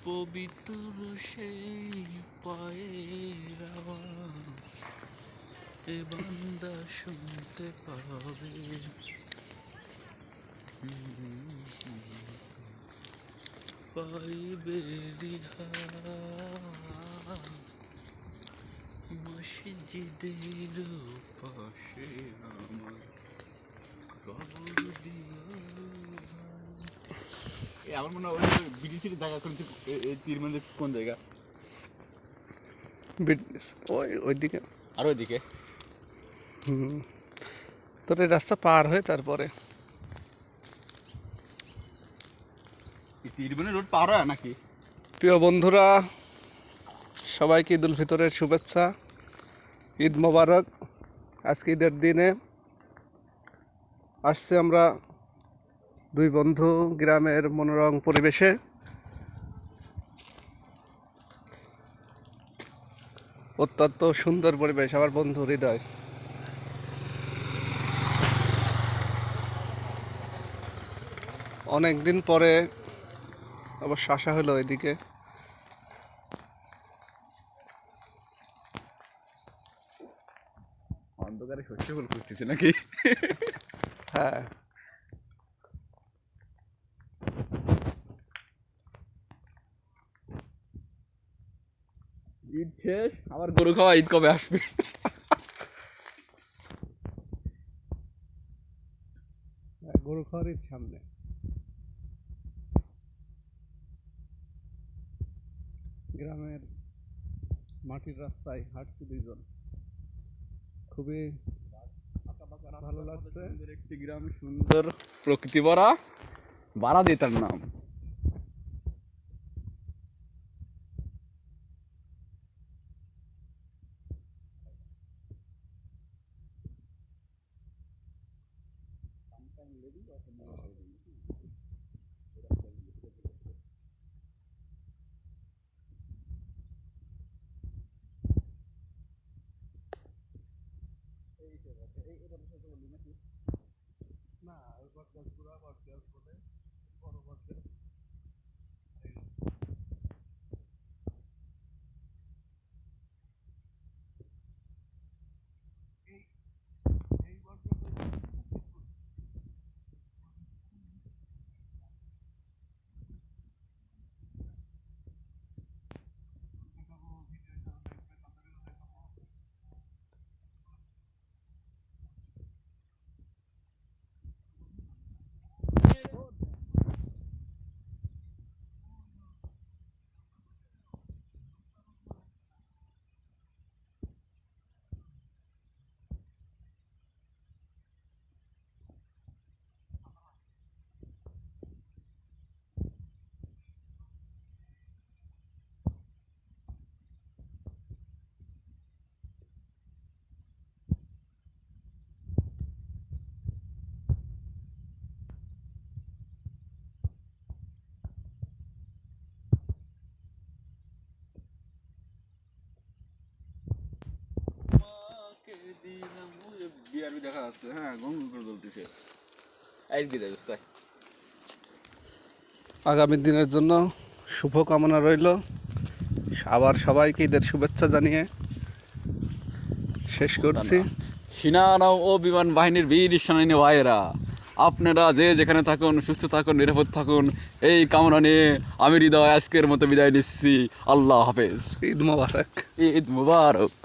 পবিত্র সেই পায়ের আওয়াজ এ বান্দা শুনতে পাবে। পাইবে রিহাই মসজিদের পাশে আমার কবর দিয়া। আমার মনে হয় ব্রিটিশের জায়গা কোন তীর মানে কোন জায়গা? ওইদিকে আর ওইদিকে তোর এই রাস্তা পার হয়ে তারপরে তীরবনে রোড পার হয় নাকি? প্রিয় বন্ধুরা, সবাইকে ঈদ উল ফিতরের শুভেচ্ছা। ঈদ মোবারক। আজকে ঈদের দিনে আসছে আমরা দুই বন্ধু গ্রামের মনোরম পরিবেশে। অত্যন্ত সুন্দর পরিবেশ। আমার বন্ধু হৃদয়। অনেক দিন পরে অবশ্য আসা হলো এদিকে। অন্ধকারে শস্য ফুল খুঁজতেছে নাকি? হ্যাঁ, ঈদ শেষ, আবার গরু খাওয়া। ঈদ কবে আসবে? গরু খাওয়ার সামনে গ্রামের মাটির রাস্তায় হাঁটছি দুইজন। খুবই ভালো লাগছে। একটি গ্রাম, সুন্দর প্রকৃতি ভরা। বাড়া দিয়ে তার নাম। না, ওই বটগাছগুলো বটগাছ বলে বড় বটগাছ। এই বটগাছ বিআরবি দেখা যাচ্ছে। হ্যাঁ, গঙ্গ করে চলতেছে। এই দিকে যাচ্ছে তাই। আগামী দিনের জন্য শুভকামনা রইল। আবার সবাইকে ঈদের শুভেচ্ছা জানিয়ে শেষ করছি। সেনা ও বিমান বাহিনীর বীর সেনানী ভাইয়েরা, আপনারা যে যেখানে থাকুন, সুস্থ থাকুন, নিরাপদ থাকুন, এই কামনা নিয়ে আমি হৃদয় আজকের মতো বিদায় নিচ্ছি। আল্লাহ হাফেজ। ঈদ মোবারক। ঈদ মুবারক।